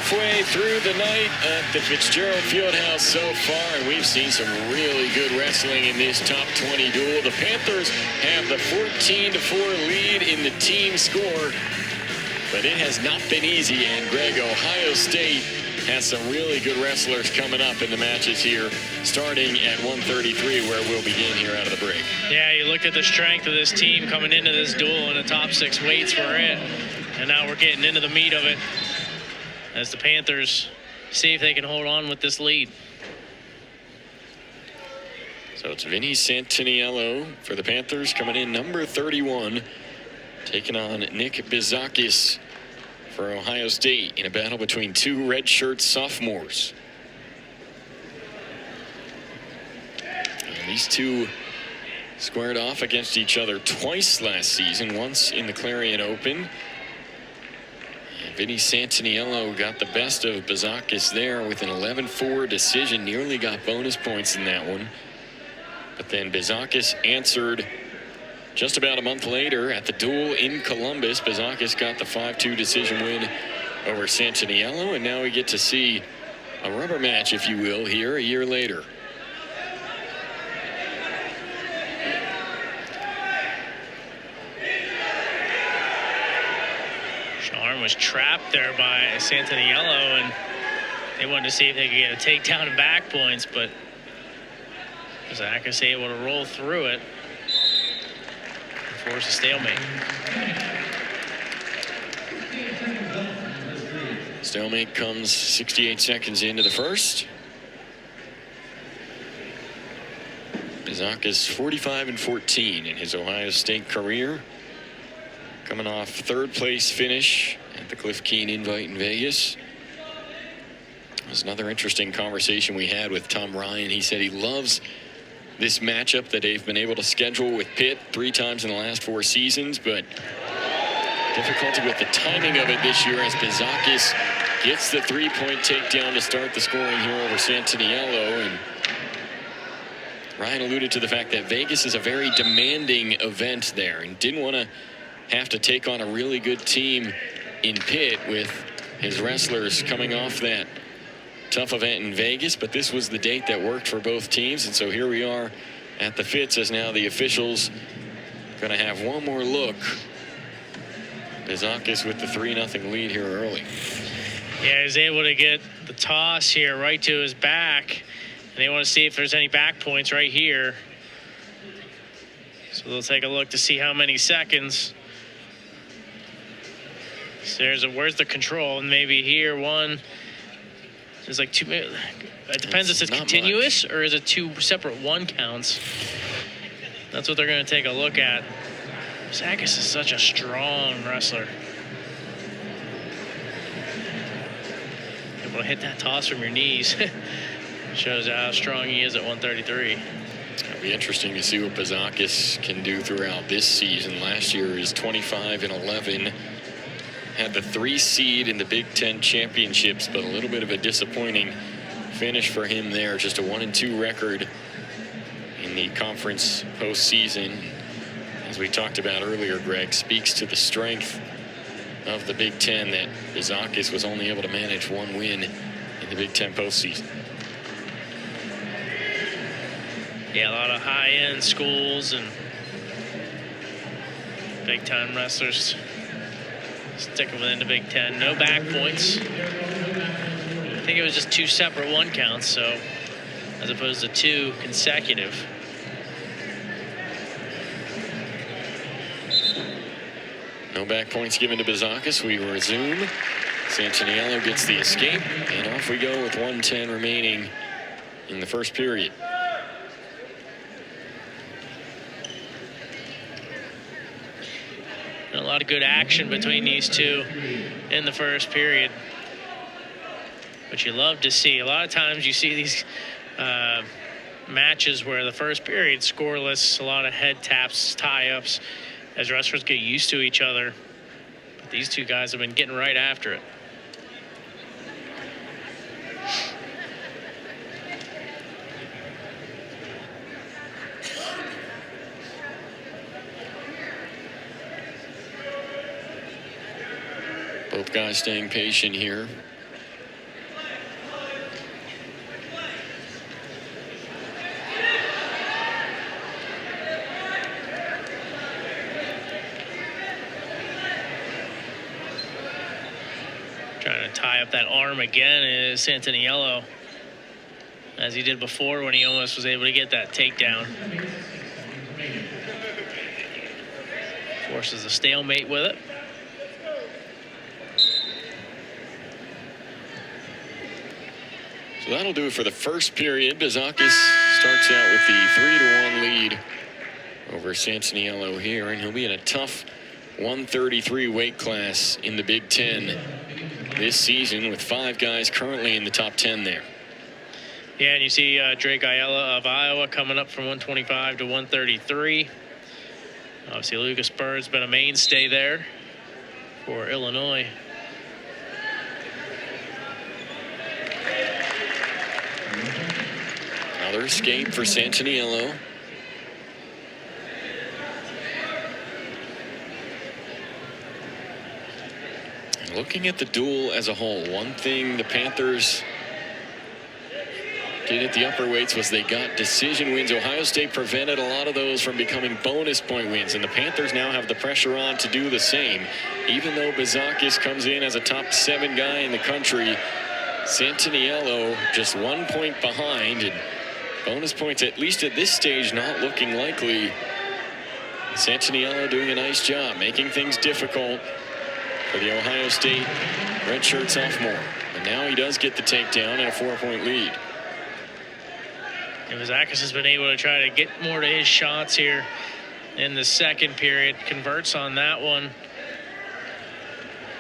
halfway through the night at the Fitzgerald Fieldhouse so far, and we've seen some really good wrestling in this top 20 duel. The Panthers have the 14-4 lead in the team score, but it has not been easy. And Greg, Ohio State has some really good wrestlers coming up in the matches here, starting at 133, where we'll begin here out of the break. Yeah, you look at the strength of this team coming into this duel, and the top 6 weights were it. And now we're getting into the meat of it as the Panthers see if they can hold on with this lead. So it's Vinnie Santaniello for the Panthers coming in number 31, taking on Nic Bouzakis for Ohio State in a battle between 2 redshirt sophomores. And these two squared off against each other twice last season, once in the Clarion Open. Vinnie Santaniello got the best of Bouzakis there with an 11-4 decision, nearly got bonus points in that one. But then Bouzakis answered just about a month later at the duel in Columbus. Bouzakis got the 5-2 decision win over Santaniello, and now we get to see a rubber match, if you will, here a year later. Was trapped there by Santaniello, and they wanted to see if they could get a takedown and back points, but Bouzakis able to roll through it and force a stalemate. Stalemate comes 68 seconds into the first. Bouzakis 45-14 in his Ohio State career, coming off 3rd place finish at the Cliff Keen Invite in Vegas. It was another interesting conversation we had with Tom Ryan. He said he loves this matchup that they've been able to schedule with Pitt 3 times in the last 4 seasons, but difficulty with the timing of it this year as Bouzakis gets the 3-point takedown to start the scoring here over Santaniello. And Ryan alluded to the fact that Vegas is a very demanding event there and didn't want to have to take on a really good team in Pitt with his wrestlers coming off that tough event in Vegas. But this was the date that worked for both teams, and so here we are at the Fitz as now the officials going to have one more look. Bouzakis with the 3-0 lead here early. Yeah, he's able to get the toss here right to his back, and they want to see if there's any back points right here. So they'll take a look to see how many seconds. So where's the control? And maybe here one. There's like 2. It depends if it's continuous or is it 2 separate 1 counts. That's what they're going to take a look at. Bouzakis is such a strong wrestler. Able to hit that toss from your knees. Shows how strong he is at 133. It'll be interesting to see what Bouzakis can do throughout this season. Last year is 25-11. Had the 3 seed in the Big Ten championships, but a little bit of a disappointing finish for him there. Just a 1-2 record in the conference postseason. As we talked about earlier, Greg, speaks to the strength of the Big Ten that Bouzakis was only able to manage 1 win in the Big Ten postseason. Yeah, a lot of high-end schools and big-time wrestlers sticking within the Big Ten. No back points. I think it was just 2 separate 1 counts, so as opposed to 2 consecutive. No back points given to Bouzakis. We resume. Santaniello gets the escape, and off we go with 1:10 remaining in the first period. A lot of good action between these two in the first period, which you love to see. A lot of times you see these matches where the first period scoreless, a lot of head taps, tie-ups, as wrestlers get used to each other. But these two guys have been getting right after it. Both guys staying patient here. Trying to tie up that arm again is Santaniello, as he did before when he almost was able to get that takedown. Forces a stalemate with it. So that'll do it for the first period. Bouzakis starts out with the 3-1 lead over Santaniello here, and he'll be in a tough 133 weight class in the Big Ten this season, with 5 guys currently in the top 10 there. Yeah, and you see Drake Ayala of Iowa coming up from 125 to 133. Obviously, Lucas Bird's been a mainstay there for Illinois. Another escape for Santaniello. And looking at the duel as a whole, one thing the Panthers did at the upper weights was they got decision wins. Ohio State prevented a lot of those from becoming bonus point wins, and the Panthers now have the pressure on to do the same. Even though Bouzakis comes in as a top 7 guy in the country, Santaniello just 1 point behind, and bonus points, at least at this stage, not looking likely. Santaniello doing a nice job, making things difficult for the Ohio State redshirt sophomore. And now he does get the takedown and a 4-point lead. And Bouzakis has been able to try to get more to his shots here in the second period. Converts on that one.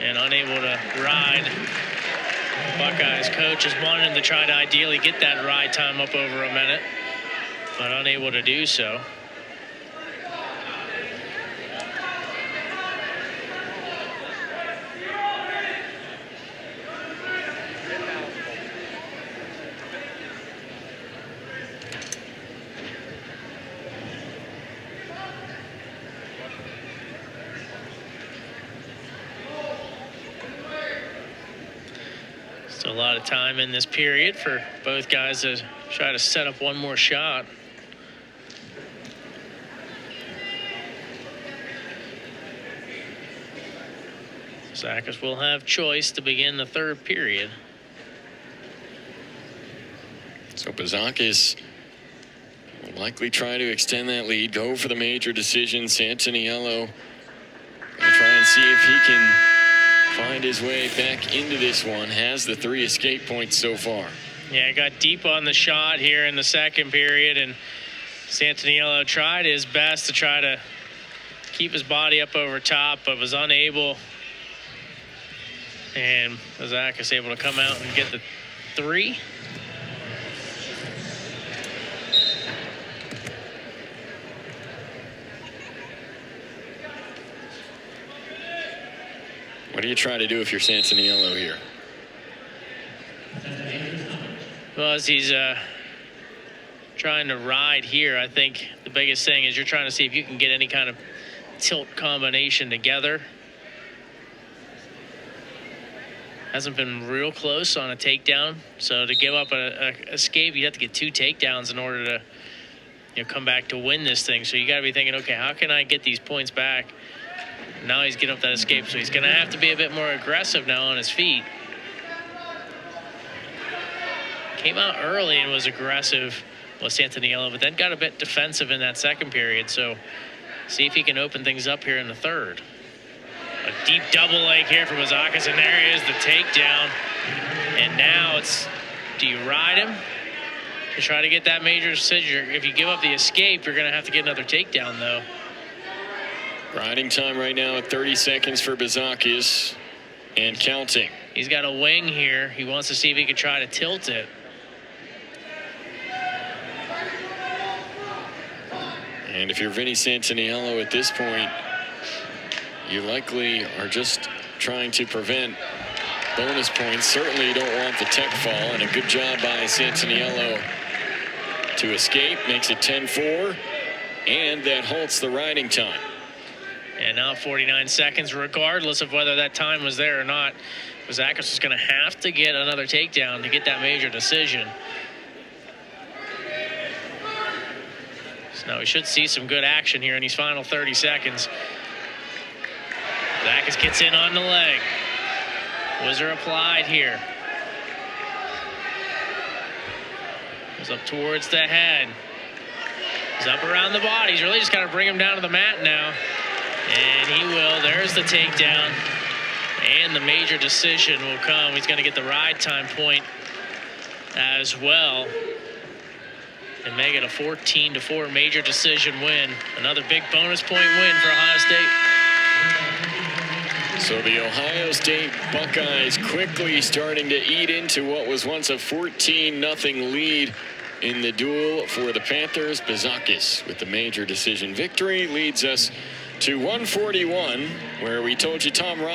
And unable to ride. Buckeyes coach is wanting to try to ideally get that ride time up over a minute, but unable to do so. So a lot of time in this period for both guys to try to set up one more shot. Bouzakis will have choice to begin the third period. So Bouzakis will likely try to extend that lead, go for the major decision. Santaniello gonna try and see if he can find his way back into this one. Has the 3 escape points so far. Yeah, got deep on the shot here in the second period, and Santaniello tried his best to try to keep his body up over top, but was unable. And Bouzakis able to come out and get the 3. What do you try to do if you're Santaniello here? Well, as he's trying to ride here, I think the biggest thing is you're trying to see if you can get any kind of tilt combination together. Hasn't been real close on a takedown, so to give up a escape, you have to get 2 takedowns in order to come back to win this thing. So you got to be thinking, okay, how can I get these points back? Now he's getting up that escape, so he's going to have to be a bit more aggressive now on his feet. Came out early and was aggressive with Santaniello, but then got a bit defensive in that second period. So see if he can open things up here in the third. A deep double leg here for Bouzakis, and there is the takedown. And now it's, do you ride him to try to get that major decision? If you give up the escape, you're going to have to get another takedown, though. Riding time right now at 30 seconds for Bouzakis and counting. He's got a wing here. He wants to see if he can try to tilt it. And if you're Vinnie Santaniello at this point, you likely are just trying to prevent bonus points. Certainly you don't want the tech fall, and a good job by Santaniello to escape. Makes it 10-4, and that halts the riding time. And now 49 seconds, regardless of whether that time was there or not. Bouzakis is going to have to get another takedown to get that major decision. So now we should see some good action here in these final 30 seconds. Bouzakis gets in on the leg. Whizzer applied here. Goes up towards the head. He's up around the body. He's really just got to bring him down to the mat now. And he will. There's the takedown. And the major decision will come. He's going to get the ride time point as well. And make it a 14-4 major decision win. Another big bonus point win for Ohio State. So the Ohio State Buckeyes quickly starting to eat into what was once a 14-0 lead in the duel for the Panthers. Bouzakis with the major decision victory leads us to 141, where we told you Tom Ryan